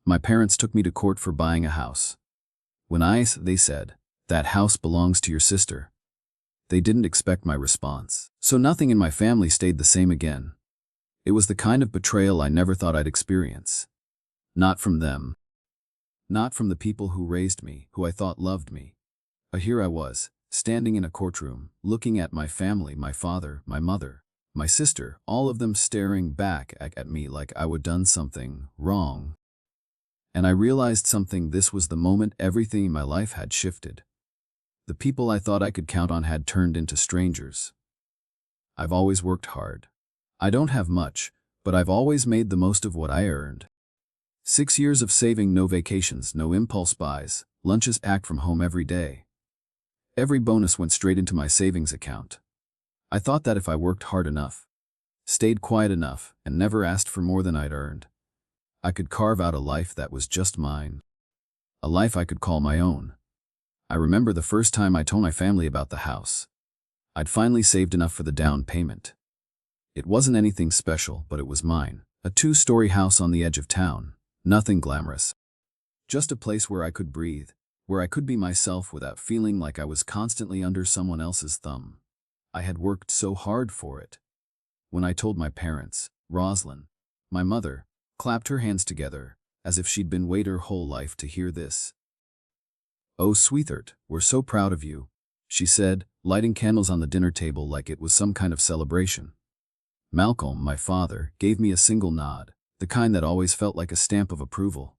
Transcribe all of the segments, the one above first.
My parents took me to court for buying a house. They said, "That house belongs to your sister." They didn't expect my response. So nothing in my family stayed the same again. It was the kind of betrayal I never thought I'd experience. Not from them. Not from the people who raised me, who I thought loved me. But here I was, standing in a courtroom, looking at my family, my father, my mother, my sister, all of them staring back at me like I would done something wrong. And I realized something. This was the moment everything in my life had shifted. The people I thought I could count on had turned into strangers. I've always worked hard. I don't have much, but I've always made the most of what I earned. 6 years of saving, no vacations, no impulse buys, lunches packed from home every day. Every bonus went straight into my savings account. I thought that if I worked hard enough, stayed quiet enough, and never asked for more than I'd earned, I could carve out a life that was just mine. A life I could call my own. I remember the first time I told my family about the house. I'd finally saved enough for the down payment. It wasn't anything special, but it was mine. A 2-story house on the edge of town. Nothing glamorous. Just a place where I could breathe, where I could be myself without feeling like I was constantly under someone else's thumb. I had worked so hard for it. When I told my parents, Rosalind, my mother, clapped her hands together, as if she'd been waiting her whole life to hear this. "Oh, sweetheart, we're so proud of you," she said, lighting candles on the dinner table like it was some kind of celebration. Malcolm, my father, gave me a single nod, the kind that always felt like a stamp of approval.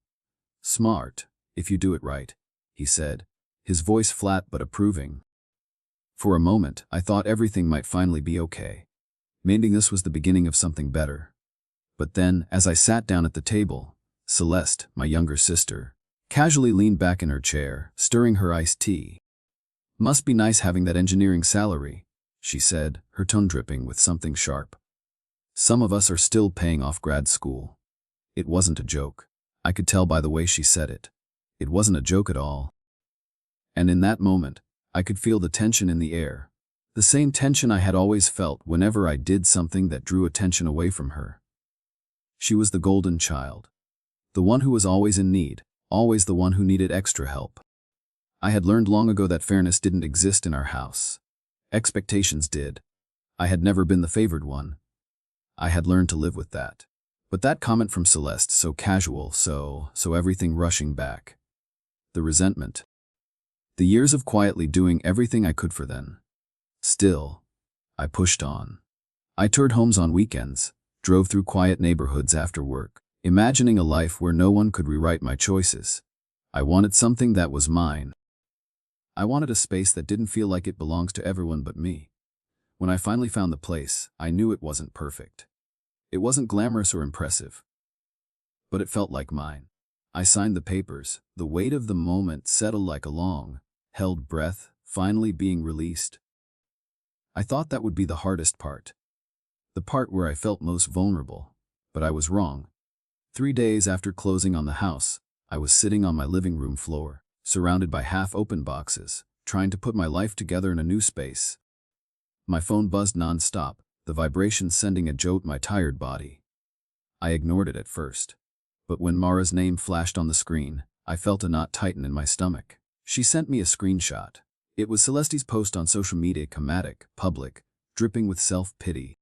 "Smart, if you do it right," he said, his voice flat but approving. For a moment, I thought everything might finally be okay. Maybe this was the beginning of something better. But then, as I sat down at the table, Celeste, my younger sister, casually leaned back in her chair, stirring her iced tea. "Must be nice having that engineering salary," she said, her tone dripping with something sharp. "Some of us are still paying off grad school." It wasn't a joke. I could tell by the way she said it. It wasn't a joke at all. And in that moment, I could feel the tension in the air. The same tension I had always felt whenever I did something that drew attention away from her. She was the golden child. The one who was always in need, always the one who needed extra help. I had learned long ago that fairness didn't exist in our house. Expectations did. I had never been the favored one. I had learned to live with that. But that comment from Celeste, so casual, so everything rushing back. The resentment. The years of quietly doing everything I could for them. Still, I pushed on. I toured homes on weekends, drove through quiet neighborhoods after work, imagining a life where no one could rewrite my choices. I wanted something that was mine. I wanted a space that didn't feel like it belongs to everyone but me. When I finally found the place, I knew it wasn't perfect. It wasn't glamorous or impressive. But it felt like mine. I signed the papers, the weight of the moment settled like a long, held breath, finally being released. I thought that would be the hardest part. The part where I felt most vulnerable, but I was wrong. 3 days after closing on the house, I was sitting on my living room floor, surrounded by half-open boxes, trying to put my life together in a new space. My phone buzzed non-stop, the vibration sending a jolt my tired body. I ignored it at first. But when Mara's name flashed on the screen, I felt a knot tighten in my stomach. She sent me a screenshot. It was Celeste's post on social media, comedic, public, dripping with self-pity.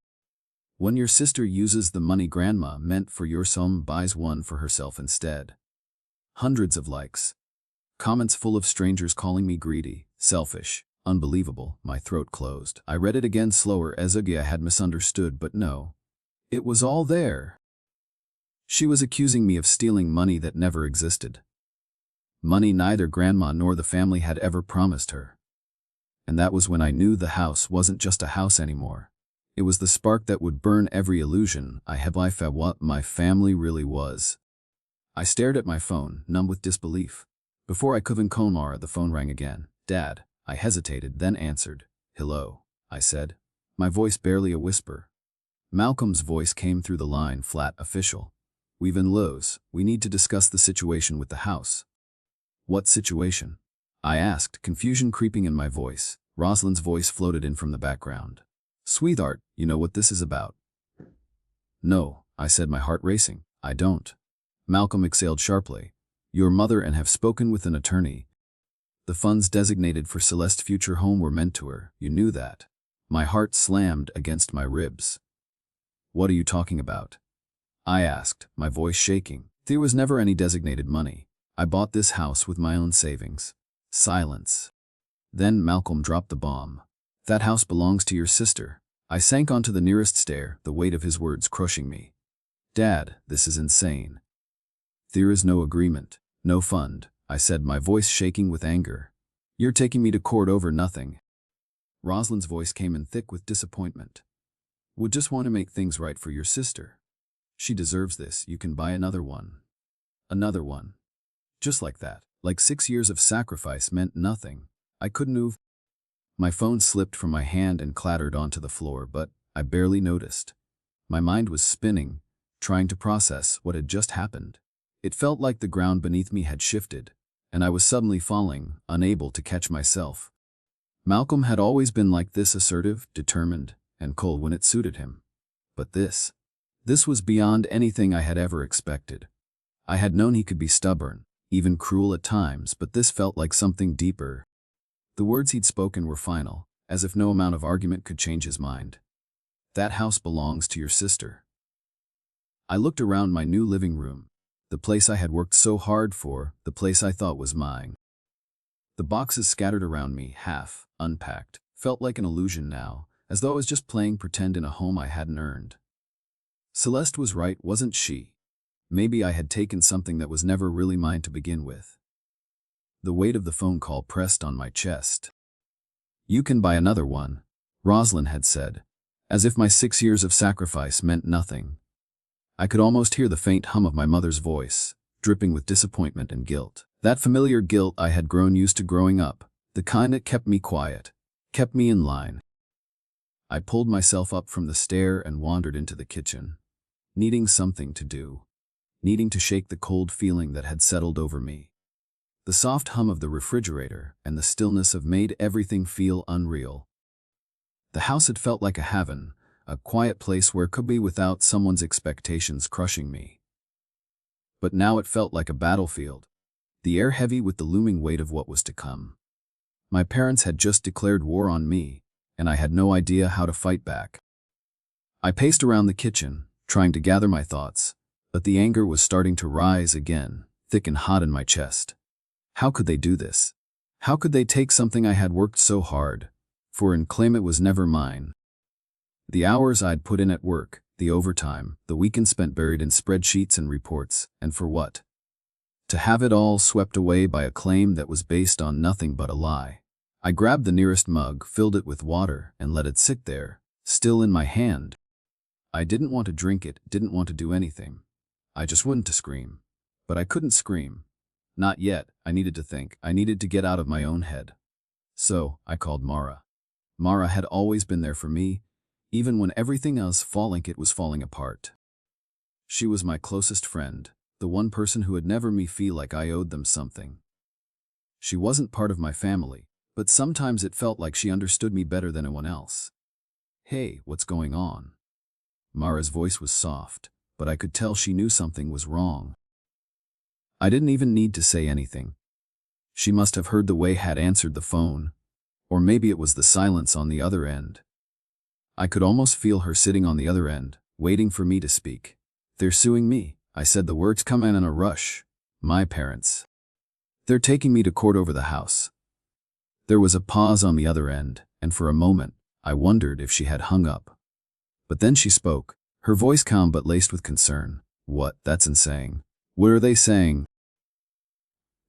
"When your sister uses the money grandma meant for your son, buys one for herself instead." Hundreds of likes. Comments full of strangers calling me greedy, selfish, unbelievable. My throat closed. I read it again slower as I had misunderstood, but no. It was all there. She was accusing me of stealing money that never existed. Money neither grandma nor the family had ever promised her. And that was when I knew the house wasn't just a house anymore. It was the spark that would burn every illusion I had life at what my family really was. I stared at my phone, numb with disbelief. Before I could call Mara, the phone rang again. "Dad." I hesitated, then answered. "Hello," I said, my voice barely a whisper. Malcolm's voice came through the line, flat, official. "We've in Eloise. We need to discuss the situation with the house." "What situation?" I asked, confusion creeping in my voice. Rosalind's voice floated in from the background. "Sweetheart, you know what this is about." "No," I said, my heart racing. "I don't." Malcolm exhaled sharply. Your mother and have spoken with an attorney. The funds designated for Celeste's future home were meant to her. You knew that. My heart slammed against my ribs. What are you talking about? I asked, my voice shaking. There was never any designated money. I bought this house with my own savings. Silence. Then Malcolm dropped the bomb. That house belongs to your sister. I sank onto the nearest stair, the weight of his words crushing me. Dad, this is insane. There is no agreement, no fund, I said, my voice shaking with anger. You're taking me to court over nothing. Rosalind's voice came in thick with disappointment. Would just want to make things right for your sister. She deserves this. You can buy another one. Another one. Just like that. Like 6 years of sacrifice meant nothing. I couldn't move. My phone slipped from my hand and clattered onto the floor, but I barely noticed. My mind was spinning, trying to process what had just happened. It felt like the ground beneath me had shifted, and I was suddenly falling, unable to catch myself. Malcolm had always been like this, assertive, determined, and cold when it suited him. But this was beyond anything I had ever expected. I had known he could be stubborn, even cruel at times, but this felt like something deeper. The words he'd spoken were final, as if no amount of argument could change his mind. That house belongs to your sister. I looked around my new living room, the place I had worked so hard for, the place I thought was mine. The boxes scattered around me, half unpacked, felt like an illusion now, as though I was just playing pretend in a home I hadn't earned. Celeste was right, wasn't she? Maybe I had taken something that was never really mine to begin with. The weight of the phone call pressed on my chest. You can buy another one, Rosalind had said, as if my 6 years of sacrifice meant nothing. I could almost hear the faint hum of my mother's voice, dripping with disappointment and guilt. That familiar guilt I had grown used to growing up, the kind that kept me quiet, kept me in line. I pulled myself up from the stair and wandered into the kitchen, needing something to do, needing to shake the cold feeling that had settled over me. The soft hum of the refrigerator and the stillness of made everything feel unreal. The house had felt like a haven, a quiet place where could be without someone's expectations crushing me. But now it felt like a battlefield, the air heavy with the looming weight of what was to come. My parents had just declared war on me, and I had no idea how to fight back. I paced around the kitchen, trying to gather my thoughts, but the anger was starting to rise again, thick and hot in my chest. How could they do this? How could they take something I had worked so hard for and claim it was never mine? The hours I'd put in at work, the overtime, the weekend spent buried in spreadsheets and reports, and for what? To have it all swept away by a claim that was based on nothing but a lie. I grabbed the nearest mug, filled it with water, and let it sit there, still in my hand. I didn't want to drink it, didn't want to do anything. I just wanted to scream. But I couldn't scream. Not yet. I needed to think. I needed to get out of my own head. So, I called Mara. Mara had always been there for me, even when everything else was falling apart. She was my closest friend, the one person who had never made me feel like I owed them something. She wasn't part of my family, but sometimes it felt like she understood me better than anyone else. Hey, what's going on? Mara's voice was soft, but I could tell she knew something was wrong. I didn't even need to say anything. She must have heard the way I had answered the phone, or maybe it was the silence on the other end. I could almost feel her sitting on the other end, waiting for me to speak. They're suing me, I said, the words come in a rush. My parents. They're taking me to court over the house. There was a pause on the other end, and for a moment, I wondered if she had hung up. But then she spoke, her voice calm but laced with concern. What? That's insane. What are they saying?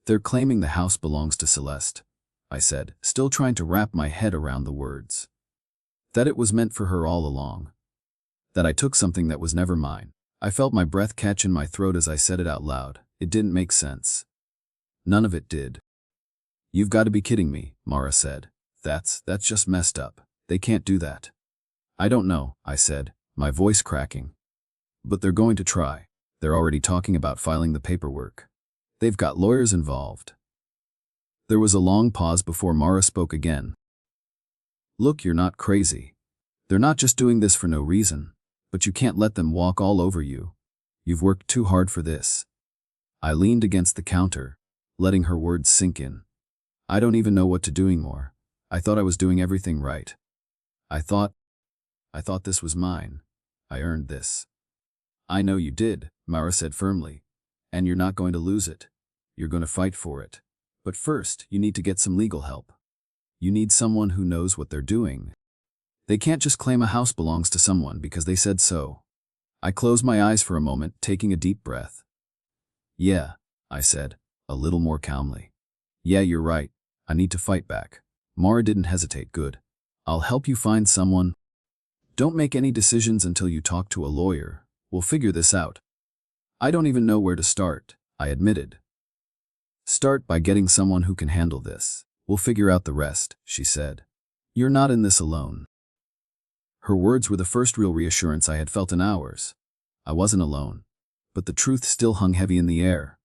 They're claiming the house belongs to Celeste, I said, still trying to wrap my head around the words. That it was meant for her all along. That I took something that was never mine. I felt my breath catch in my throat as I said it out loud. It didn't make sense. None of it did. You've got to be kidding me, Mara said. That's just messed up. They can't do that. I don't know, I said, my voice cracking. But they're going to try. They're already talking about filing the paperwork. They've got lawyers involved. There was a long pause before Mara spoke again. Look, you're not crazy. They're not just doing this for no reason, but you can't let them walk all over you. You've worked too hard for this. I leaned against the counter, letting her words sink in. I don't even know what to do anymore. I thought I was doing everything right. I thought this was mine. I earned this. I know you did, Mara said firmly. And you're not going to lose it. You're going to fight for it. But first, you need to get some legal help. You need someone who knows what they're doing. They can't just claim a house belongs to someone because they said so. I closed my eyes for a moment, taking a deep breath. Yeah, I said, a little more calmly. Yeah, you're right. I need to fight back. Mara didn't hesitate. Good. I'll help you find someone. Don't make any decisions until you talk to a lawyer. We'll figure this out. I don't even know where to start, I admitted. Start by getting someone who can handle this. We'll figure out the rest, she said. You're not in this alone. Her words were the first real reassurance I had felt in hours. I wasn't alone. But the truth still hung heavy in the air.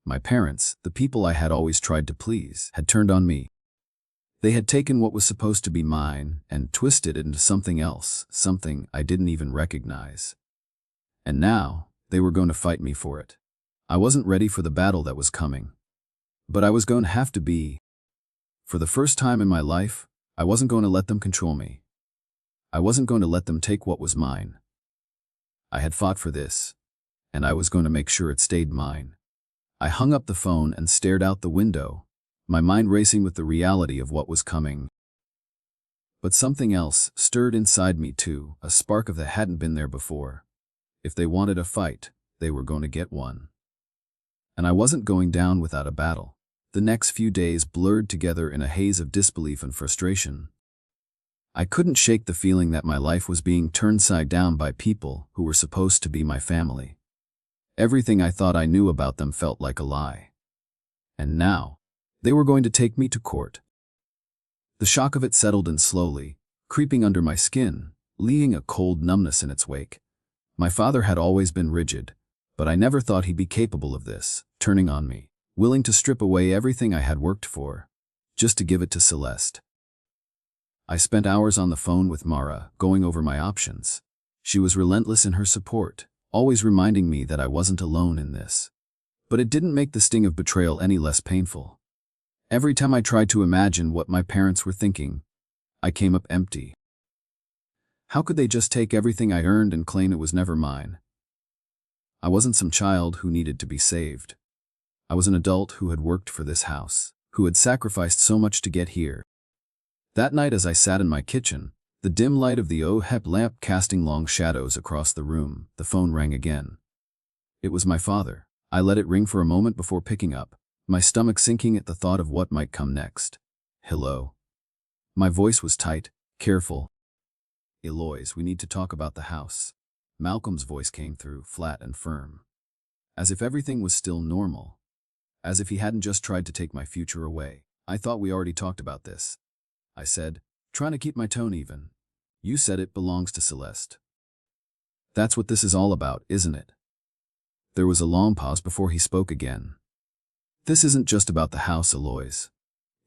My parents, the people I had always tried to please, had turned on me. They had taken what was supposed to be mine and twisted it into something else, something I didn't even recognize. And now, they were going to fight me for it. I wasn't ready for the battle that was coming. But I was going to have to be. For the first time in my life, I wasn't going to let them control me. I wasn't going to let them take what was mine. I had fought for this, and I was going to make sure it stayed mine. I hung up the phone and stared out the window, my mind racing with the reality of what was coming. But something else stirred inside me too, a spark of that hadn't been there before. If they wanted a fight, they were going to get one. And I wasn't going down without a battle. The next few days blurred together in a haze of disbelief and frustration. I couldn't shake the feeling that my life was being turned side down by people who were supposed to be my family. Everything I thought I knew about them felt like a lie. And now, they were going to take me to court. The shock of it settled in slowly, creeping under my skin, leaving a cold numbness in its wake. My father had always been rigid, but I never thought he'd be capable of this, turning on me, willing to strip away everything I had worked for, just to give it to Celeste. I spent hours on the phone with Mara, going over my options. She was relentless in her support, always reminding me that I wasn't alone in this. But it didn't make the sting of betrayal any less painful. Every time I tried to imagine what my parents were thinking, I came up empty. How could they just take everything I earned and claim it was never mine? I wasn't some child who needed to be saved. I was an adult who had worked for this house, who had sacrificed so much to get here. That night as I sat in my kitchen, the dim light of the OHEP lamp casting long shadows across the room, the phone rang again. It was my father. I let it ring for a moment before picking up, my stomach sinking at the thought of what might come next. Hello. My voice was tight, careful. Eloise, we need to talk about the house. Malcolm's voice came through, flat and firm. As if everything was still normal. As if he hadn't just tried to take my future away. I thought we already talked about this, I said, trying to keep my tone even. You said it belongs to Celeste. That's what this is all about, isn't it? There was a long pause before he spoke again. This isn't just about the house, Eloise.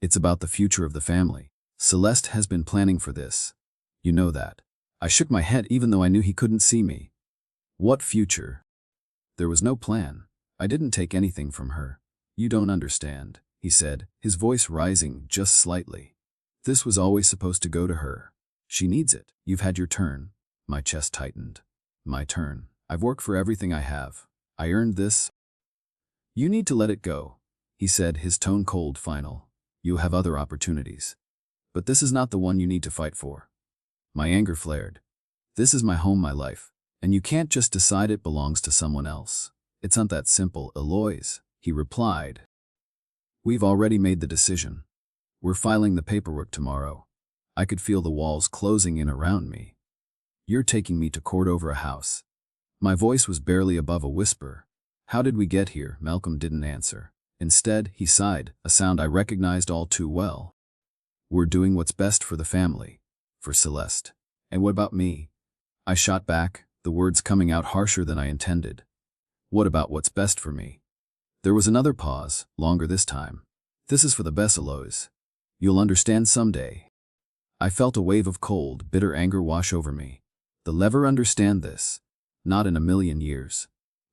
It's about the future of the family. Celeste has been planning for this. You know that. I shook my head even though I knew he couldn't see me. What future? There was no plan. I didn't take anything from her. You don't understand, he said, his voice rising just slightly. This was always supposed to go to her. She needs it. You've had your turn. My chest tightened. My turn. I've worked for everything I have. I earned this. You need to let it go, he said, his tone cold, final. You'll have other opportunities. But this is not the one you need to fight for. My anger flared. This is my home, my life, and you can't just decide it belongs to someone else. It's not that simple, Eloise, he replied. We've already made the decision. We're filing the paperwork tomorrow. I could feel the walls closing in around me. You're taking me to court over a house. My voice was barely above a whisper. How did we get here? Malcolm didn't answer. Instead, he sighed, a sound I recognized all too well. We're doing what's best for the family. For Celeste. And what about me? I shot back, the words coming out harsher than I intended. What about what's best for me? There was another pause, longer this time. This is for the best, Eloise. You'll understand someday. I felt a wave of cold, bitter anger wash over me. They'll never understand this. Not in a million years.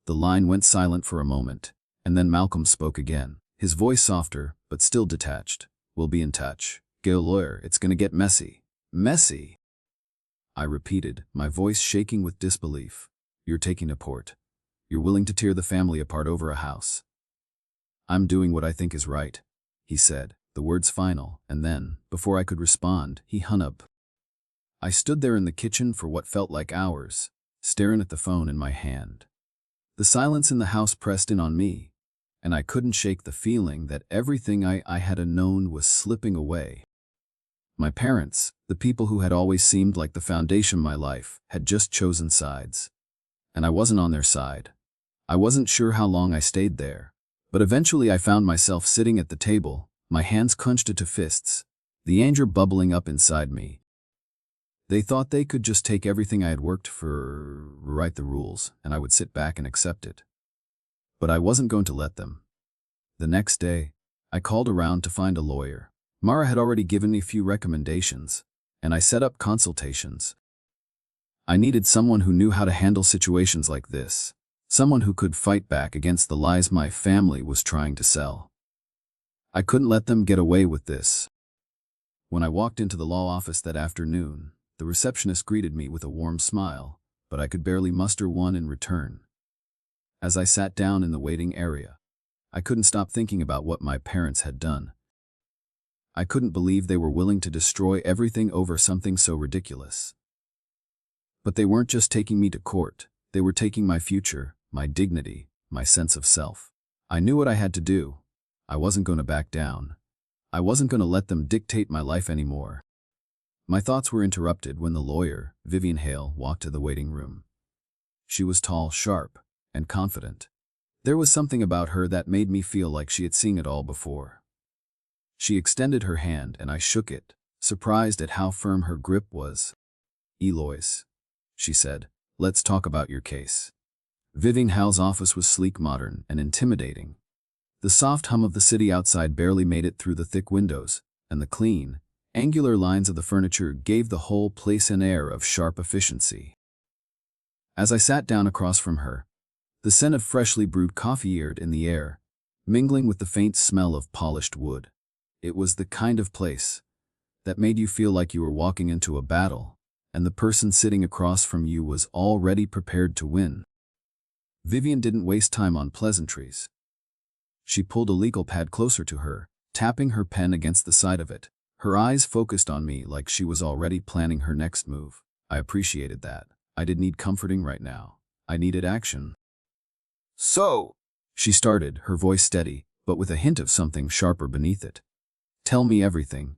The line went silent for a moment, And then Malcolm spoke again, his voice softer, but still detached. "We'll be in touch. Go lawyer, it's gonna get messy." "Messy?" I repeated, my voice shaking with disbelief. "You're taking a port. You're willing to tear the family apart over a house." "I'm doing what I think is right," he said, the words final, and then, before I could respond, he hung up. I stood there in the kitchen for what felt like hours, staring at the phone in my hand. The silence in the house pressed in on me, and I couldn't shake the feeling that everything I had known was slipping away. My parents, the people who had always seemed like the foundation of my life, had just chosen sides. And I wasn't on their side. I wasn't sure how long I stayed there, but eventually I found myself sitting at the table, my hands clenched into fists, the anger bubbling up inside me. They thought they could just take everything I had worked for, write the rules, and I would sit back and accept it. But I wasn't going to let them. The next day, I called around to find a lawyer. Mara had already given me a few recommendations, and I set up consultations. I needed someone who knew how to handle situations like this, someone who could fight back against the lies my family was trying to sell. I couldn't let them get away with this. When I walked into the law office that afternoon, the receptionist greeted me with a warm smile, but I could barely muster one in return. As I sat down in the waiting area, I couldn't stop thinking about what my parents had done. I couldn't believe they were willing to destroy everything over something so ridiculous. But they weren't just taking me to court, they were taking my future, my dignity, my sense of self. I knew what I had to do. I wasn't going to back down. I wasn't going to let them dictate my life anymore. My thoughts were interrupted when the lawyer, Vivian Hale, walked to the waiting room. She was tall, sharp, and confident. There was something about her that made me feel like she had seen it all before. She extended her hand and I shook it, surprised at how firm her grip was. "Eloise," she said, "let's talk about your case." Vivian Hale's office was sleek, modern, and intimidating. The soft hum of the city outside barely made it through the thick windows, and the clean, angular lines of the furniture gave the whole place an air of sharp efficiency. As I sat down across from her, the scent of freshly brewed coffee aired in the air, mingling with the faint smell of polished wood. It was the kind of place that made you feel like you were walking into a battle, and the person sitting across from you was already prepared to win. Vivian didn't waste time on pleasantries. She pulled a legal pad closer to her, tapping her pen against the side of it, her eyes focused on me like she was already planning her next move. I appreciated that. I didn't need comforting right now. I needed action. "So," she started, her voice steady, but with a hint of something sharper beneath it. "Tell me everything."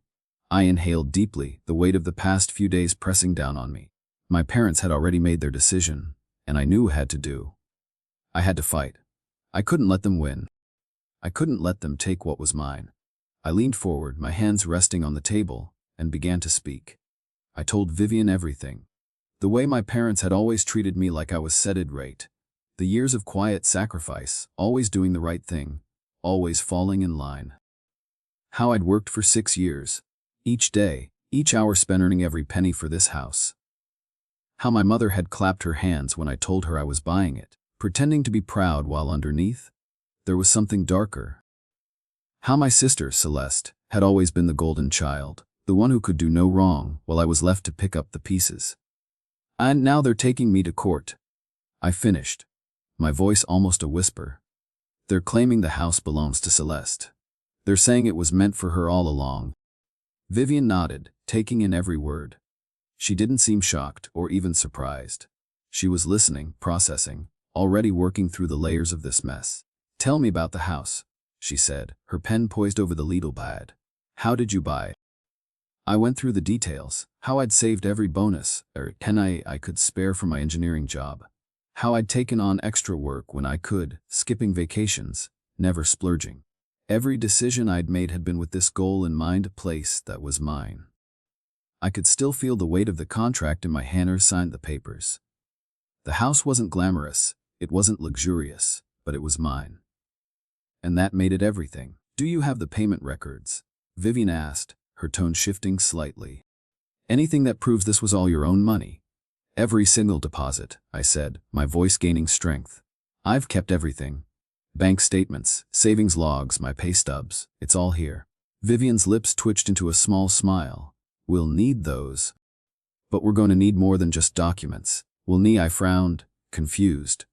I inhaled deeply, the weight of the past few days pressing down on me. My parents had already made their decision, and I knew what I had to do. I had to fight. I couldn't let them win. I couldn't let them take what was mine. I leaned forward, my hands resting on the table, and began to speak. I told Vivian everything. The way my parents had always treated me like I was setted right. The years of quiet sacrifice, always doing the right thing, always falling in line. How I'd worked for 6 years, each day, each hour spent earning every penny for this house. How my mother had clapped her hands when I told her I was buying it, pretending to be proud while underneath, there was something darker. How my sister, Celeste, had always been the golden child, the one who could do no wrong while I was left to pick up the pieces. And now they're taking me to court. I finished, my voice almost a whisper. They're claiming the house belongs to Celeste. They're saying it was meant for her all along. Vivian nodded, taking in every word. She didn't seem shocked or even surprised. She was listening, processing, already working through the layers of this mess. "Tell me about the house," she said, her pen poised over the legal pad. "How did you buy it?" I went through the details, how I'd saved every bonus, or penny I could spare from my engineering job. How I'd taken on extra work when I could, skipping vacations, never splurging. Every decision I'd made had been with this goal in mind, a place that was mine. I could still feel the weight of the contract in my hand as I signed the papers. The house wasn't glamorous, it wasn't luxurious, but it was mine. And that made it everything. "Do you have the payment records?" Vivian asked, her tone shifting slightly. "Anything that proves this was all your own money?" "Every single deposit," I said, my voice gaining strength. "I've kept everything. Bank statements, savings logs, my pay stubs, it's all here. Vivian's lips twitched into a small smile. We'll need those. But we're going to need more than just documents. I frowned, confused.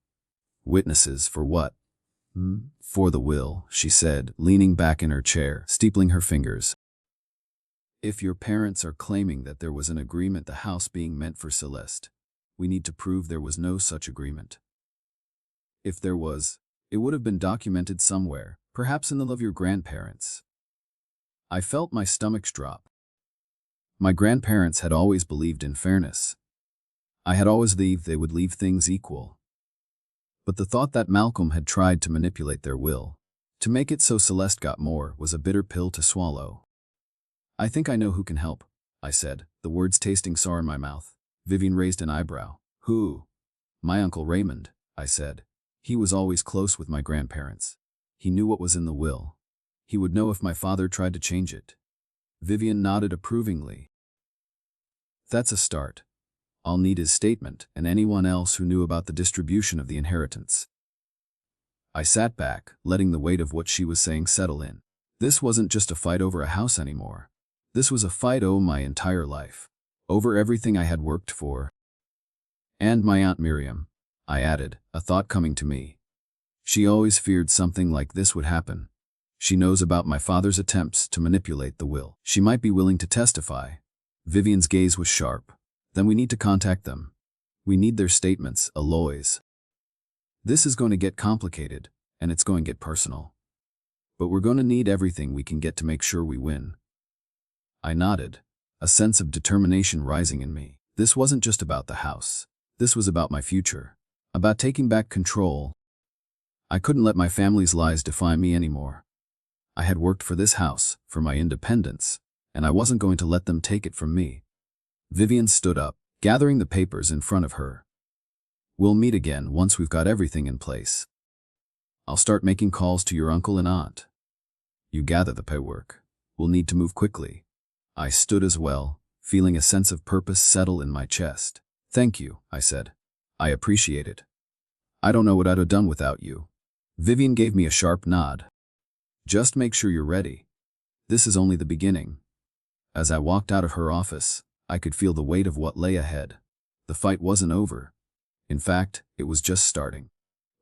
Witnesses for what? For the will, she said, leaning back in her chair, steepling her fingers. If your parents are claiming that there was an agreement, the house being meant for Celeste, we need to prove there was no such agreement. If there was, it would have been documented somewhere, perhaps in the will of your grandparents. I felt my stomach drop. My grandparents had always believed in fairness. I had always believed they would leave things equal. But the thought that Malcolm had tried to manipulate their will, to make it so Celeste got more, was a bitter pill to swallow. I think I know who can help, I said, the words tasting sour in my mouth. Vivian raised an eyebrow. Who? My Uncle Raymond, I said. He was always close with my grandparents. He knew what was in the will. He would know if my father tried to change it. Vivian nodded approvingly. That's a start. I'll need his statement and anyone else who knew about the distribution of the inheritance. I sat back, letting the weight of what she was saying settle in. This wasn't just a fight over a house anymore. This was a fight over my entire life. Over everything I had worked for. And my Aunt Miriam, I added, a thought coming to me. She always feared something like this would happen. She knows about my father's attempts to manipulate the will. She might be willing to testify. Vivian's gaze was sharp. Then we need to contact them. We need their statements, Eloise. This is going to get complicated, and it's going to get personal. But we're going to need everything we can get to make sure we win. I nodded, a sense of determination rising in me. This wasn't just about the house. This was about my future. About taking back control. I couldn't let my family's lies define me anymore. I had worked for this house, for my independence, and I wasn't going to let them take it from me. Vivian stood up, gathering the papers in front of her. We'll meet again once we've got everything in place. I'll start making calls to your uncle and aunt. You gather the paperwork. We'll need to move quickly. I stood as well, feeling a sense of purpose settle in my chest. Thank you, I said. I appreciate it. I don't know what I'd have done without you. Vivian gave me a sharp nod. Just make sure you're ready. This is only the beginning. As I walked out of her office, I could feel the weight of what lay ahead. The fight wasn't over. In fact, it was just starting.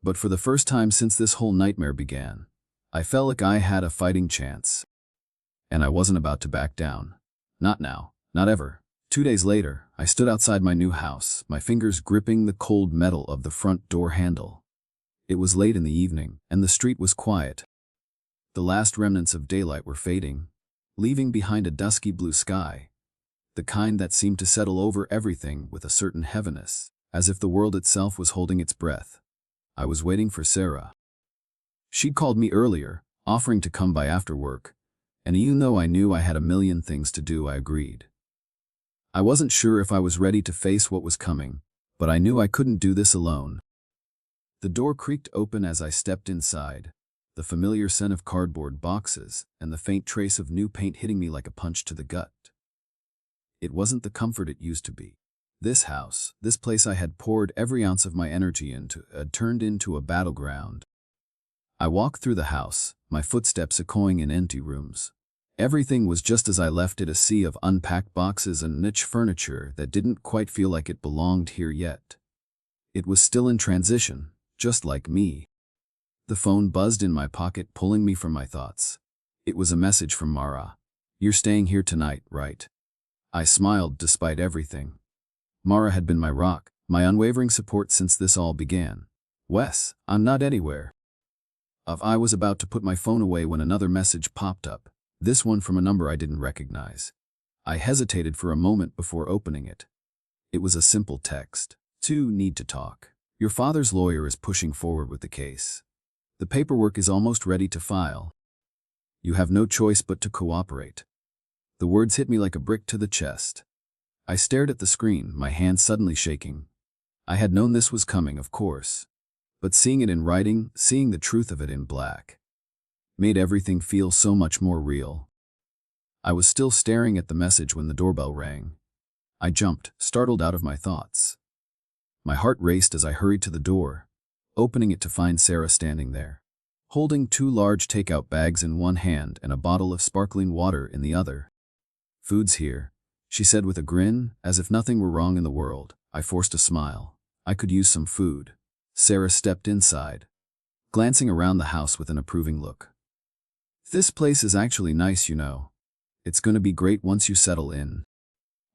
But for the first time since this whole nightmare began, I felt like I had a fighting chance. And I wasn't about to back down. Not now, not ever. 2 days later, I stood outside my new house, my fingers gripping the cold metal of the front door handle. It was late in the evening, and the street was quiet. The last remnants of daylight were fading, leaving behind a dusky blue sky, the kind that seemed to settle over everything with a certain heaviness, as if the world itself was holding its breath. I was waiting for Sarah. She'd called me earlier, offering to come by after work, and even though I knew I had a million things to do, I agreed. I wasn't sure if I was ready to face what was coming, but I knew I couldn't do this alone. The door creaked open as I stepped inside, the familiar scent of cardboard boxes and the faint trace of new paint hitting me like a punch to the gut. It wasn't the comfort it used to be. This house, this place I had poured every ounce of my energy into, had turned into a battleground. I walked through the house, my footsteps echoing in empty rooms. Everything was just as I left it, a sea of unpacked boxes and niche furniture that didn't quite feel like it belonged here yet. It was still in transition, just like me. The phone buzzed in my pocket, pulling me from my thoughts. It was a message from Mara. You're staying here tonight, right? I smiled despite everything. Mara had been my rock, my unwavering support since this all began. Wes, I'm not anywhere. I was about to put my phone away when another message popped up, this one from a number I didn't recognize. I hesitated for a moment before opening it. It was a simple text. "Two need to talk. Your father's lawyer is pushing forward with the case. The paperwork is almost ready to file. You have no choice but to cooperate." The words hit me like a brick to the chest. I stared at the screen, my hands suddenly shaking. I had known this was coming, of course. But seeing it in writing, seeing the truth of it in black, made everything feel so much more real. I was still staring at the message when the doorbell rang. I jumped, startled out of my thoughts. My heart raced as I hurried to the door, opening it to find Sarah standing there. holding 2 large takeout bags in one hand and a bottle of sparkling water in the other. "Food's here," she said with a grin, as if nothing were wrong in the world. I forced a smile. "I could use some food." Sarah stepped inside, glancing around the house with an approving look. "This place is actually nice, you know. It's gonna be great once you settle in.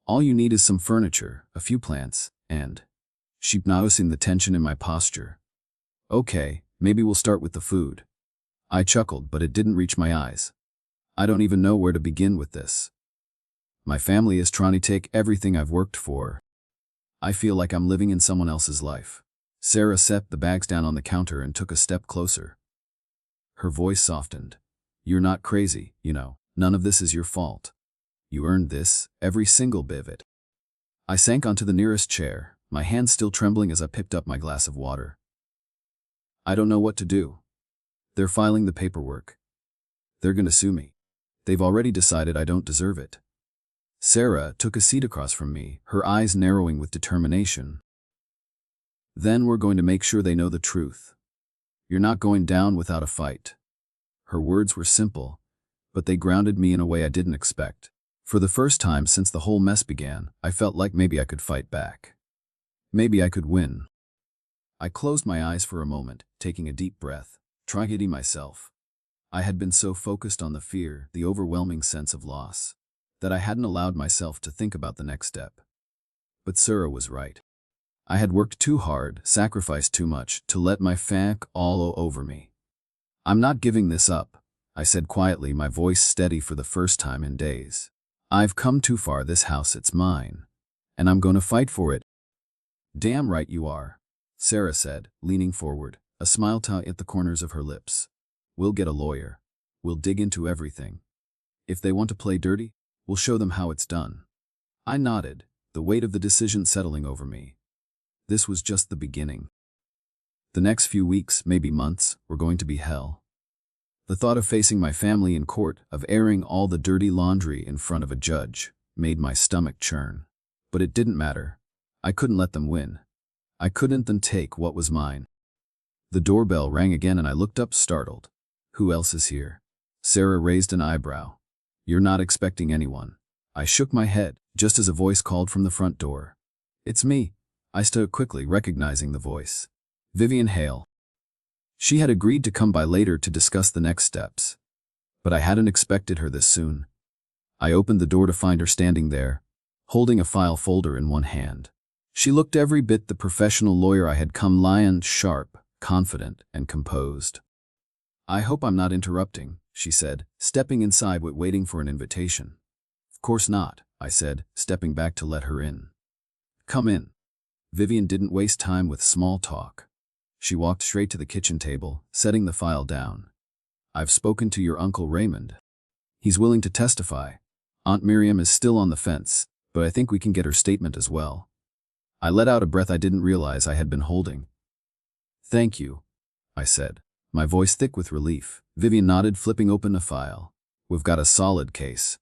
All you need is some furniture, a few plants, and..." She noticing the tension in my posture. "Okay, maybe we'll start with the food." I chuckled, but it didn't reach my eyes. I don't even know where to begin with this. My family is trying to take everything I've worked for. I feel like I'm living in someone else's life. Sarah set the bags down on the counter and took a step closer. Her voice softened. "You're not crazy, you know. None of this is your fault. You earned this, every single bit of it." I sank onto the nearest chair, my hands still trembling as I picked up my glass of water. "I don't know what to do. They're filing the paperwork. They're gonna sue me. They've already decided I don't deserve it." Sarah took a seat across from me, her eyes narrowing with determination. "Then we're going to make sure they know the truth. You're not going down without a fight." Her words were simple, but they grounded me in a way I didn't expect. For the first time since the whole mess began, I felt like maybe I could fight back. Maybe I could win. I closed my eyes for a moment, taking a deep breath, trying to steady myself. I had been so focused on the fear, the overwhelming sense of loss, that I hadn't allowed myself to think about the next step. But Sarah was right. I had worked too hard, sacrificed too much, to let my funk all over me. "I'm not giving this up," I said quietly, my voice steady for the first time in days. "I've come too far. This house, it's mine. And I'm going to fight for it." "Damn right you are," Sarah said, leaning forward, a smile at the corners of her lips. "We'll get a lawyer. We'll dig into everything. If they want to play dirty, we'll show them how it's done." I nodded, the weight of the decision settling over me. This was just the beginning. The next few weeks, maybe months, were going to be hell. The thought of facing my family in court, of airing all the dirty laundry in front of a judge, made my stomach churn. But it didn't matter. I couldn't let them win. I couldn't then take what was mine. The doorbell rang again and I looked up startled. "Who else is here?" Sarah raised an eyebrow. "You're not expecting anyone." I shook my head, just as a voice called from the front door. "It's me." I stood quickly, recognizing the voice. Vivian Hale. She had agreed to come by later to discuss the next steps. But I hadn't expected her this soon. I opened the door to find her standing there, holding a file folder in one hand. She looked every bit the professional lawyer I had come lion, sharp, confident, and composed. "I hope I'm not interrupting," she said, stepping inside waiting for an invitation. "Of course not," I said, stepping back to let her in. "Come in." Vivian didn't waste time with small talk. She walked straight to the kitchen table, setting the file down. "I've spoken to your Uncle Raymond. He's willing to testify. Aunt Miriam is still on the fence, but I think we can get her statement as well." I let out a breath I didn't realize I had been holding. "Thank you," I said, my voice thick with relief. Vivian nodded, flipping open a file. "We've got a solid case.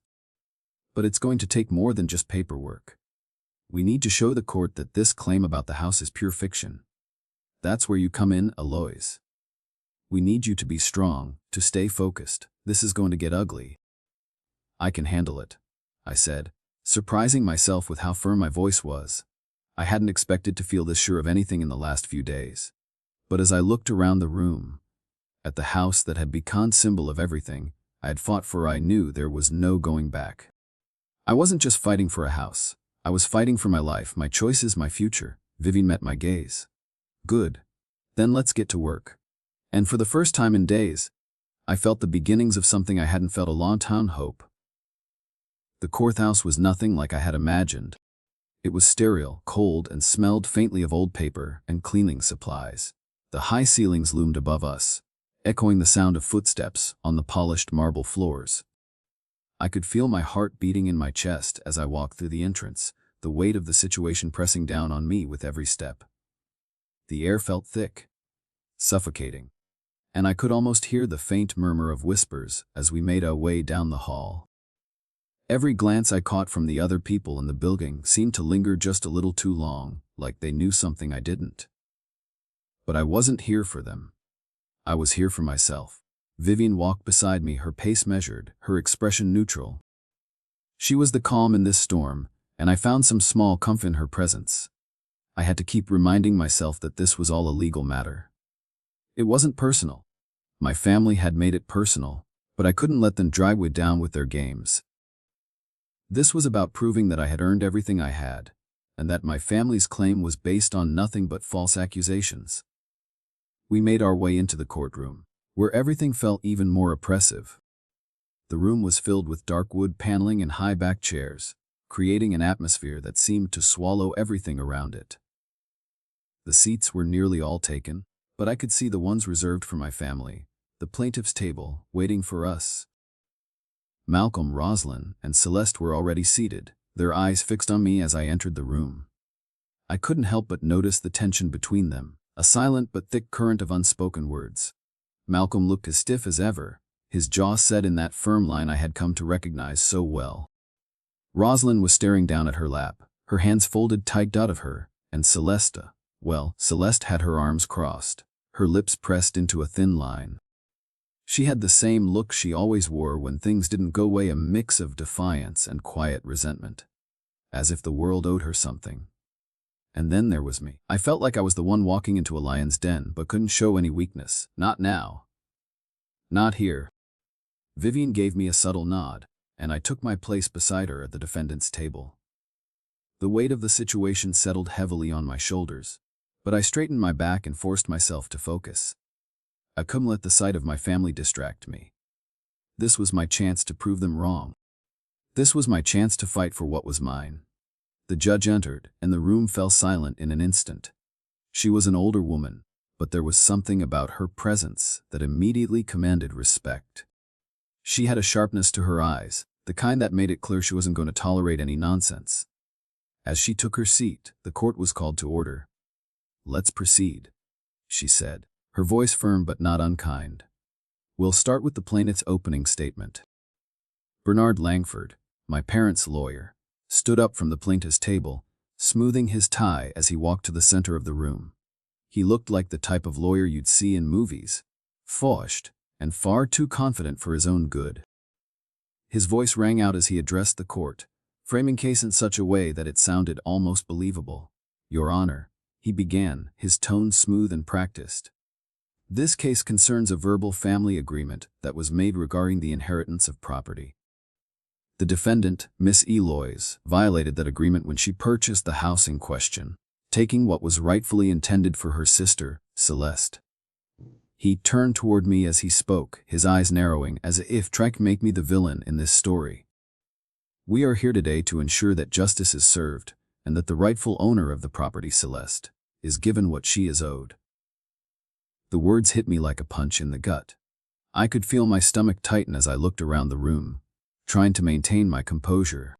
But it's going to take more than just paperwork. We need to show the court that this claim about the house is pure fiction. That's where you come in, Eloise. We need you to be strong, to stay focused. This is going to get ugly." "I can handle it," I said, surprising myself with how firm my voice was. I hadn't expected to feel this sure of anything in the last few days. But as I looked around the room, at the house that had become symbol of everything I had fought for, I knew there was no going back. I wasn't just fighting for a house. I was fighting for my life, my choices, my future. Vivian met my gaze. "Good. Then let's get to work." And for the first time in days, I felt the beginnings of something I hadn't felt a long time: hope. The courthouse was nothing like I had imagined. It was sterile, cold, and smelled faintly of old paper and cleaning supplies. The high ceilings loomed above us, echoing the sound of footsteps on the polished marble floors. I could feel my heart beating in my chest as I walked through the entrance, the weight of the situation pressing down on me with every step. The air felt thick, suffocating, and I could almost hear the faint murmur of whispers as we made our way down the hall. Every glance I caught from the other people in the building seemed to linger just a little too long, like they knew something I didn't. But I wasn't here for them. I was here for myself. Vivian walked beside me, her pace measured, her expression neutral. She was the calm in this storm, and I found some small comfort in her presence. I had to keep reminding myself that this was all a legal matter. It wasn't personal. My family had made it personal, but I couldn't let them drag me down with their games. This was about proving that I had earned everything I had, and that my family's claim was based on nothing but false accusations. We made our way into the courtroom, where everything felt even more oppressive. The room was filled with dark wood paneling and high-backed chairs, creating an atmosphere that seemed to swallow everything around it. The seats were nearly all taken, but I could see the ones reserved for my family, the plaintiff's table, waiting for us. Malcolm, Rosalind, and Celeste were already seated, their eyes fixed on me as I entered the room. I couldn't help but notice the tension between them, a silent but thick current of unspoken words. Malcolm looked as stiff as ever, his jaw set in that firm line I had come to recognize so well. Rosalind was staring down at her lap, her hands folded tight out of her, and Celeste had her arms crossed, her lips pressed into a thin line. She had the same look she always wore when things didn't go away, a mix of defiance and quiet resentment, as if the world owed her something. And then there was me. I felt like I was the one walking into a lion's den but couldn't show any weakness. Not now. Not here. Vivian gave me a subtle nod, and I took my place beside her at the defendant's table. The weight of the situation settled heavily on my shoulders, but I straightened my back and forced myself to focus. I couldn't let the sight of my family distract me. This was my chance to prove them wrong. This was my chance to fight for what was mine. The judge entered, and the room fell silent in an instant. She was an older woman, but there was something about her presence that immediately commanded respect. She had a sharpness to her eyes, the kind that made it clear she wasn't going to tolerate any nonsense. As she took her seat, the court was called to order. "Let's proceed," she said, her voice firm but not unkind. "We'll start with the plaintiff's opening statement." Bernard Langford, my parents' lawyer, stood up from the plaintiff's table, smoothing his tie as he walked to the center of the room. He looked like the type of lawyer you'd see in movies, flushed and far too confident for his own good. His voice rang out as he addressed the court, framing case in such a way that it sounded almost believable. "Your Honor," he began, his tone smooth and practiced. "This case concerns a verbal family agreement that was made regarding the inheritance of property. The defendant, Miss Eloise, violated that agreement when she purchased the house in question, taking what was rightfully intended for her sister, Celeste." He turned toward me as he spoke, his eyes narrowing as if trying to make me the villain in this story. "We are here today to ensure that justice is served and that the rightful owner of the property, Celeste, is given what she is owed." The words hit me like a punch in the gut. I could feel my stomach tighten as I looked around the room, trying to maintain my composure.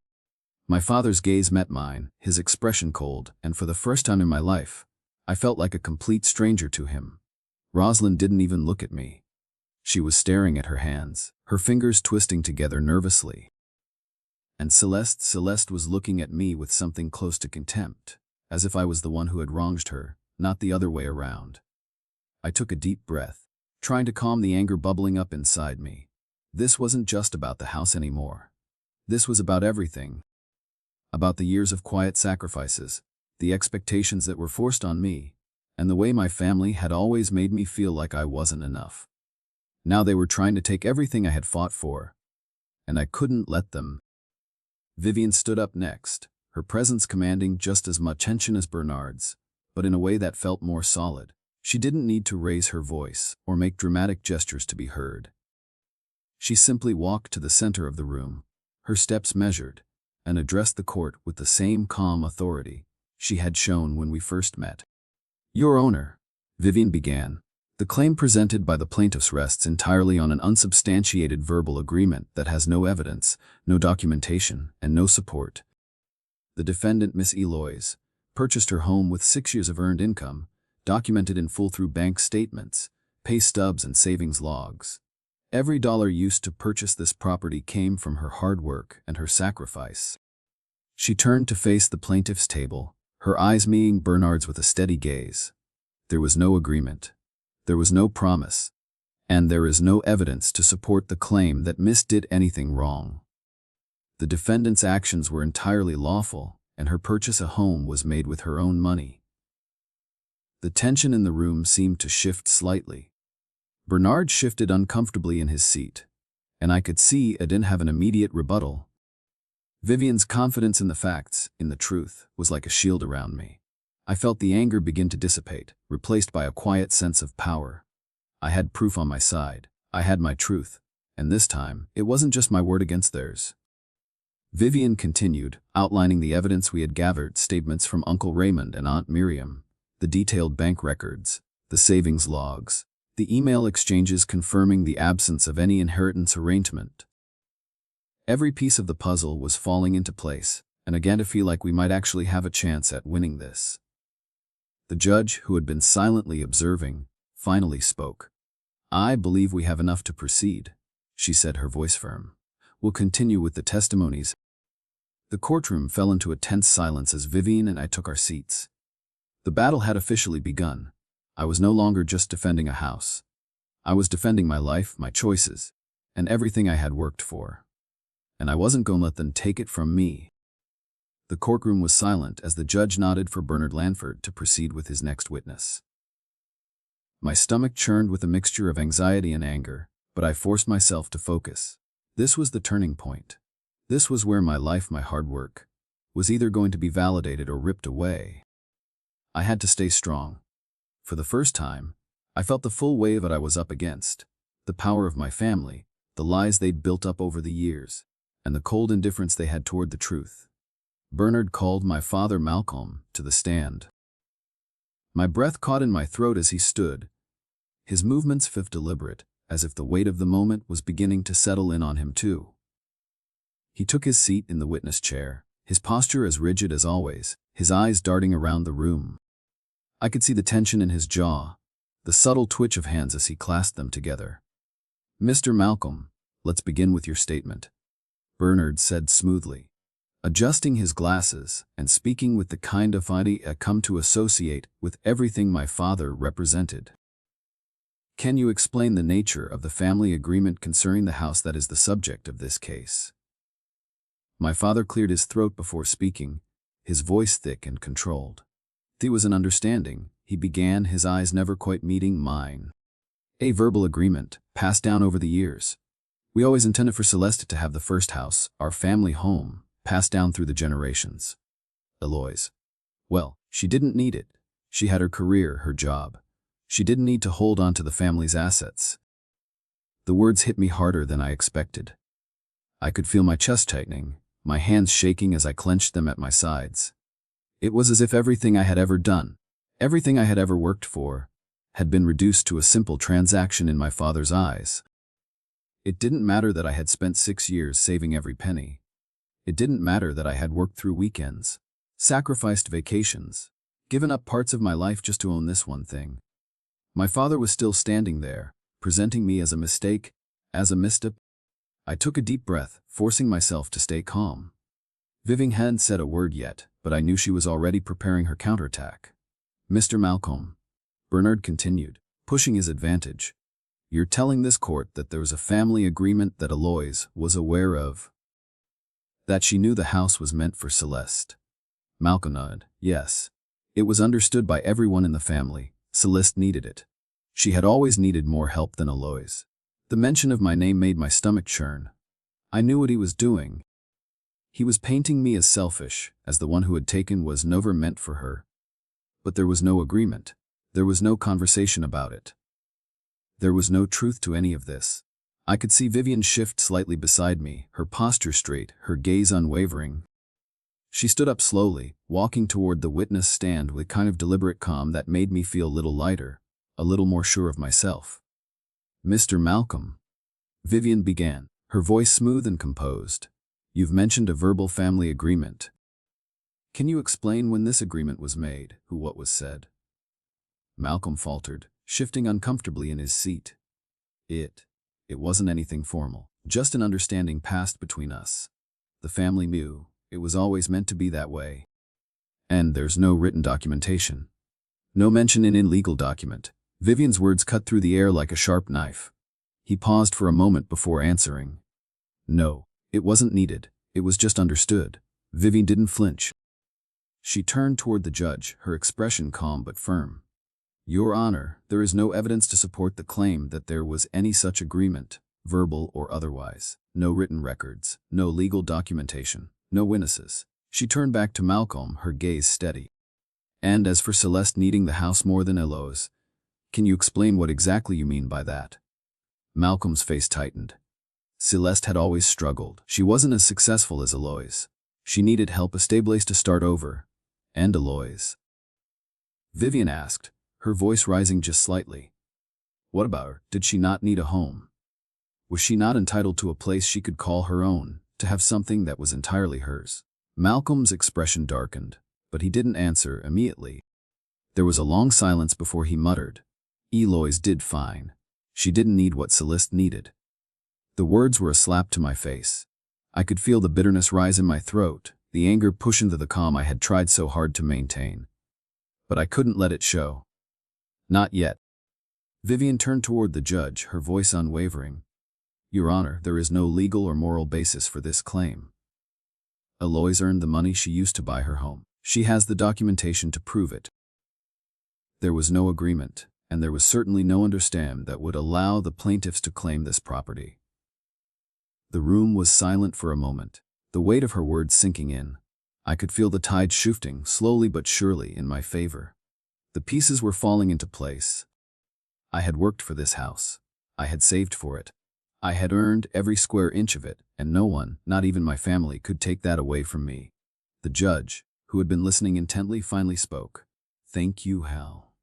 My father's gaze met mine, his expression cold, and for the first time in my life, I felt like a complete stranger to him. Rosalind didn't even look at me. She was staring at her hands, her fingers twisting together nervously. And Celeste was looking at me with something close to contempt, as if I was the one who had wronged her, not the other way around. I took a deep breath, trying to calm the anger bubbling up inside me. This wasn't just about the house anymore. This was about everything. About the years of quiet sacrifices, the expectations that were forced on me, and the way my family had always made me feel like I wasn't enough. Now they were trying to take everything I had fought for, and I couldn't let them. Vivian stood up next, her presence commanding just as much tension as Bernard's, but in a way that felt more solid. She didn't need to raise her voice or make dramatic gestures to be heard. She simply walked to the center of the room, her steps measured, and addressed the court with the same calm authority she had shown when we first met. "Your Honor," Vivian began, "the claim presented by the plaintiffs rests entirely on an unsubstantiated verbal agreement that has no evidence, no documentation, and no support. The defendant, Miss Eloise, purchased her home with 6 years of earned income, documented in full through bank statements, pay stubs, and savings logs. Every dollar used to purchase this property came from her hard work and her sacrifice." She turned to face the plaintiff's table, her eyes meeting Bernard's with a steady gaze. "There was no agreement. There was no promise, and there is no evidence to support the claim that Miss did anything wrong. The defendant's actions were entirely lawful, and her purchase of a home was made with her own money. The tension in the room seemed to shift slightly. Bernard shifted uncomfortably in his seat, and I could see I didn't have an immediate rebuttal. Vivian's confidence in the facts, in the truth, was like a shield around me. I felt the anger begin to dissipate, replaced by a quiet sense of power. I had proof on my side. I had my truth. And this time, it wasn't just my word against theirs. Vivian continued, outlining the evidence we had gathered, statements from Uncle Raymond and Aunt Miriam, the detailed bank records, the savings logs, the email exchanges confirming the absence of any inheritance arrangement. Every piece of the puzzle was falling into place, and I began to feel like we might actually have a chance at winning this. The judge, who had been silently observing, finally spoke. "I believe we have enough to proceed," she said, her voice firm. "We'll continue with the testimonies." The courtroom fell into a tense silence as Vivian and I took our seats. The battle had officially begun. I was no longer just defending a house. I was defending my life, my choices, and everything I had worked for. And I wasn't going to let them take it from me. The courtroom was silent as the judge nodded for Bernard Lanford to proceed with his next witness. My stomach churned with a mixture of anxiety and anger, but I forced myself to focus. This was the turning point. This was where my life, my hard work, was either going to be validated or ripped away. I had to stay strong. For the first time, I felt the full weight of it I was up against, the power of my family, the lies they'd built up over the years, and the cold indifference they had toward the truth. Bernard called my father Malcolm to the stand. My breath caught in my throat as he stood, his movements deliberate, as if the weight of the moment was beginning to settle in on him too. He took his seat in the witness chair, his posture as rigid as always, his eyes darting around the room. I could see the tension in his jaw, the subtle twitch of hands as he clasped them together. "Mr. Malcolm, let's begin with your statement," Bernard said smoothly, adjusting his glasses and speaking with the kind of authority I come to associate with everything my father represented. "Can you explain the nature of the family agreement concerning the house that is the subject of this case?" My father cleared his throat before speaking, his voice thick and controlled. "There was an understanding," he began, his eyes never quite meeting mine. "A verbal agreement, passed down over the years. We always intended for Celeste to have the first house, our family home, passed down through the generations. Eloise. Well, she didn't need it. She had her career, her job. She didn't need to hold on to the family's assets." The words hit me harder than I expected. I could feel my chest tightening, my hands shaking as I clenched them at my sides. It was as if everything I had ever done, everything I had ever worked for, had been reduced to a simple transaction in my father's eyes. It didn't matter that I had spent 6 years saving every penny. It didn't matter that I had worked through weekends, sacrificed vacations, given up parts of my life just to own this one thing. My father was still standing there, presenting me as a mistake, as a misstep. I took a deep breath, forcing myself to stay calm. Vivian hadn't said a word yet, but I knew she was already preparing her counterattack. "Mr. Malcolm," Bernard continued, pushing his advantage, "you're telling this court that there was a family agreement that Eloise was aware of? That she knew the house was meant for Celeste?" Malcolm nodded. "Yes. It was understood by everyone in the family. Celeste needed it. She had always needed more help than Eloise." The mention of my name made my stomach churn. I knew what he was doing. He was painting me as selfish, as the one who had taken was never meant for her. But there was no agreement. There was no conversation about it. There was no truth to any of this. I could see Vivian shift slightly beside me, her posture straight, her gaze unwavering. She stood up slowly, walking toward the witness stand with a kind of deliberate calm that made me feel a little lighter, a little more sure of myself. "Mr. Malcolm," Vivian began, her voice smooth and composed, "you've mentioned a verbal family agreement. Can you explain when this agreement was made, what was said?" Malcolm faltered, shifting uncomfortably in his seat. It wasn't anything formal, just an understanding passed between us. The family knew, it was always meant to be that way. And there's no written documentation. No mention in a legal document, Vivian's words cut through the air like a sharp knife. He paused for a moment before answering. No, it wasn't needed. It was just understood. Vivian didn't flinch. She turned toward the judge, her expression calm but firm. Your Honor, there is no evidence to support the claim that there was any such agreement, verbal or otherwise. No written records, no legal documentation, no witnesses. She turned back to Malcolm, her gaze steady. And as for Celeste needing the house more than Eloise, can you explain what exactly you mean by that? Malcolm's face tightened. Celeste had always struggled. She wasn't as successful as Eloise. She needed help, a stable place to start over. And Eloise. Vivian asked, her voice rising just slightly. What about her? Did she not need a home? Was she not entitled to a place she could call her own, to have something that was entirely hers? Malcolm's expression darkened, but he didn't answer immediately. There was a long silence before he muttered. Eloise did fine. She didn't need what Celeste needed. The words were a slap to my face. I could feel the bitterness rise in my throat, the anger push into the calm I had tried so hard to maintain. But I couldn't let it show. Not yet. Vivian turned toward the judge, her voice unwavering. Your Honor, there is no legal or moral basis for this claim. Eloise earned the money she used to buy her home. She has the documentation to prove it. There was no agreement, and there was certainly no understanding that would allow the plaintiffs to claim this property. The room was silent for a moment, the weight of her words sinking in. I could feel the tide shifting, slowly but surely, in my favor. The pieces were falling into place. I had worked for this house. I had saved for it. I had earned every square inch of it, and no one, not even my family, could take that away from me. The judge, who had been listening intently, finally spoke. Thank you, Hal.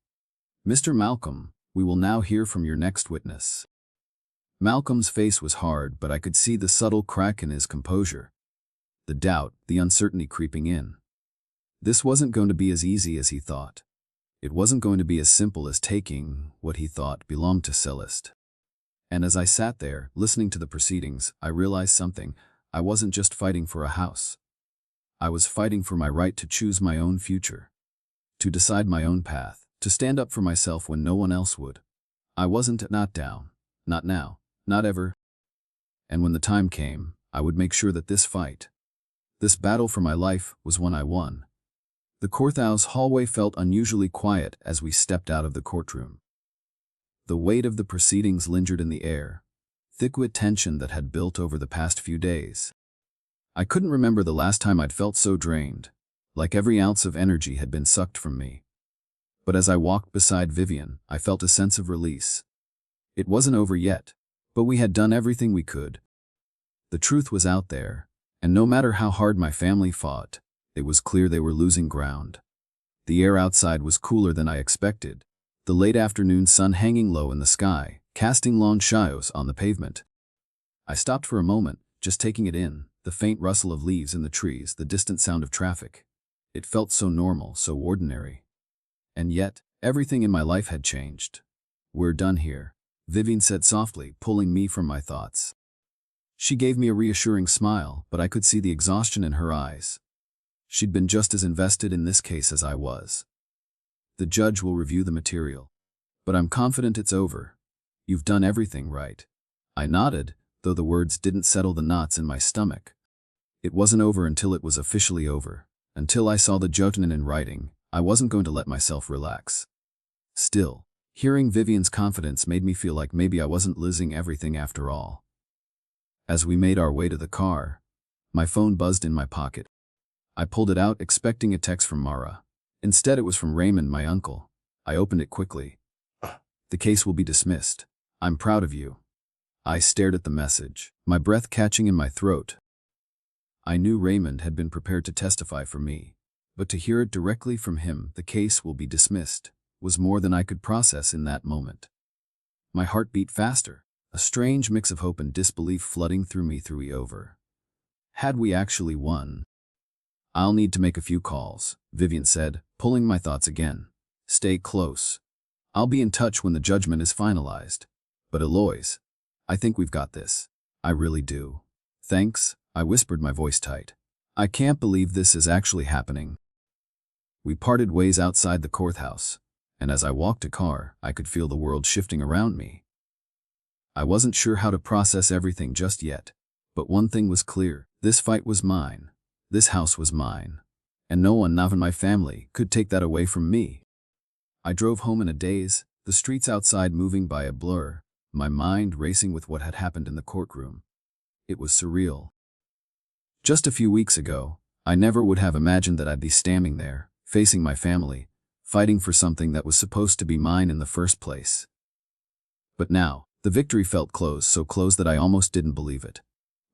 Mr. Malcolm, we will now hear from your next witness. Malcolm's face was hard, but I could see the subtle crack in his composure. The doubt, the uncertainty creeping in. This wasn't going to be as easy as he thought. It wasn't going to be as simple as taking what he thought belonged to Celeste. And as I sat there, listening to the proceedings, I realized something. I wasn't just fighting for a house. I was fighting for my right to choose my own future. To decide my own path. To stand up for myself when no one else would. I wasn't not down. Not now. Not ever. And when the time came, I would make sure that this fight, this battle for my life, was one I won. The courthouse hallway felt unusually quiet as we stepped out of the courtroom. The weight of the proceedings lingered in the air, thick with tension that had built over the past few days. I couldn't remember the last time I'd felt so drained, like every ounce of energy had been sucked from me. But as I walked beside Vivian, I felt a sense of release. It wasn't over yet, but we had done everything we could. The truth was out there, and no matter how hard my family fought, it was clear they were losing ground. The air outside was cooler than I expected, the late afternoon sun hanging low in the sky, casting long shadows on the pavement. I stopped for a moment, just taking it in, the faint rustle of leaves in the trees, the distant sound of traffic. It felt so normal, so ordinary. And yet, everything in my life had changed. We're done here, Vivian said softly, pulling me from my thoughts. She gave me a reassuring smile, but I could see the exhaustion in her eyes. She'd been just as invested in this case as I was. The judge will review the material. But I'm confident it's over. You've done everything right. I nodded, though the words didn't settle the knots in my stomach. It wasn't over until it was officially over. Until I saw the judgment in writing, I wasn't going to let myself relax. Still, hearing Vivian's confidence made me feel like maybe I wasn't losing everything after all. As we made our way to the car, my phone buzzed in my pocket. I pulled it out, expecting a text from Mara. Instead, it was from Raymond, my uncle. I opened it quickly. The case will be dismissed. I'm proud of you. I stared at the message, my breath catching in my throat. I knew Raymond had been prepared to testify for me, but to hear it directly from him, the case will be dismissed, was more than I could process in that moment. My heart beat faster, a strange mix of hope and disbelief flooding through me. Over. Had we actually won? I'll need to make a few calls, Vivian said, pulling my thoughts again. Stay close. I'll be in touch when the judgment is finalized. But Eloise, I think we've got this. I really do. Thanks, I whispered, my voice tight. I can't believe this is actually happening. We parted ways outside the courthouse, and as I walked to car, I could feel the world shifting around me. I wasn't sure how to process everything just yet, but one thing was clear: this fight was mine, this house was mine, and no one, not even my family, could take that away from me. I drove home in a daze, the streets outside moving by a blur, my mind racing with what had happened in the courtroom. It was surreal. Just a few weeks ago, I never would have imagined that I'd be standing there, facing my family, fighting for something that was supposed to be mine in the first place. But now, the victory felt close, so close that I almost didn't believe it.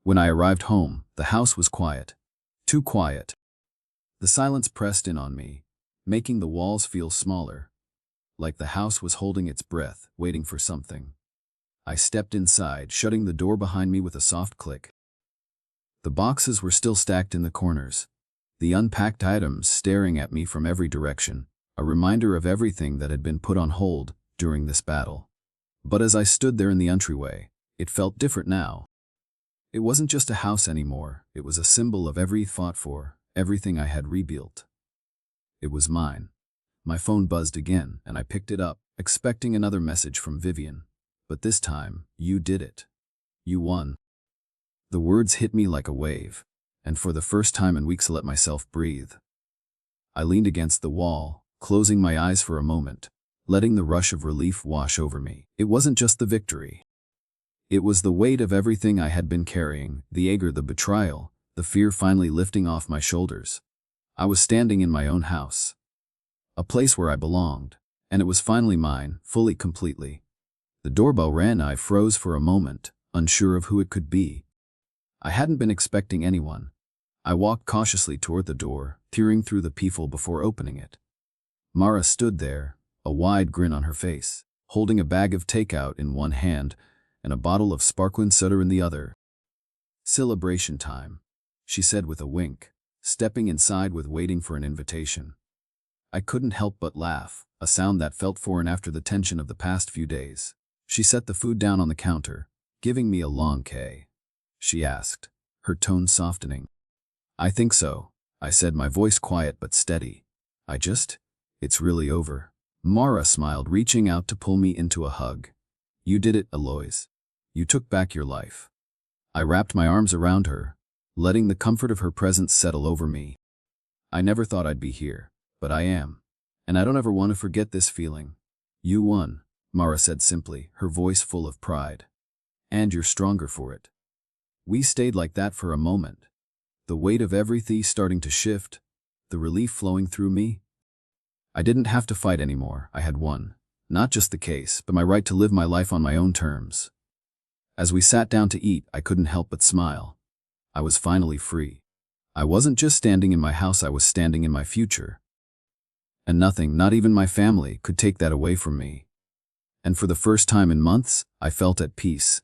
When I arrived home, the house was quiet. Too quiet. The silence pressed in on me, making the walls feel smaller, like the house was holding its breath, waiting for something. I stepped inside, shutting the door behind me with a soft click. The boxes were still stacked in the corners, the unpacked items staring at me from every direction, a reminder of everything that had been put on hold during this battle. But as I stood there in the entryway, it felt different now. It wasn't just a house anymore, it was a symbol of everything I fought for, everything I had rebuilt. It was mine. My phone buzzed again, and I picked it up, expecting another message from Vivian. But this time, you did it. You won. The words hit me like a wave, and for the first time in weeks I let myself breathe. I leaned against the wall, closing my eyes for a moment, letting the rush of relief wash over me. It wasn't just the victory. It was the weight of everything I had been carrying, the anger, the betrayal, the fear finally lifting off my shoulders. I was standing in my own house. A place where I belonged, and it was finally mine, fully, completely. The doorbell rang. I froze for a moment, unsure of who it could be. I hadn't been expecting anyone. I walked cautiously toward the door, peering through the peephole before opening it. Mara stood there, a wide grin on her face, holding a bag of takeout in one hand and a bottle of sparkling soda in the other. "Celebration time," she said with a wink, stepping inside with waiting for an invitation. I couldn't help but laugh, a sound that felt foreign after the tension of the past few days. She set the food down on the counter, giving me a long K. She asked, her tone softening. "I think so," I said, my voice quiet but steady. It's really over." Mara smiled, reaching out to pull me into a hug. "You did it, Eloise. You took back your life." I wrapped my arms around her, letting the comfort of her presence settle over me. "I never thought I'd be here, but I am. And I don't ever want to forget this feeling." "You won," Mara said simply, her voice full of pride. "And you're stronger for it." We stayed like that for a moment, the weight of everything starting to shift, the relief flowing through me. I didn't have to fight anymore. I had won. Not just the case, but my right to live my life on my own terms. As we sat down to eat, I couldn't help but smile. I was finally free. I wasn't just standing in my house, I was standing in my future. And nothing, not even my family, could take that away from me. And for the first time in months, I felt at peace.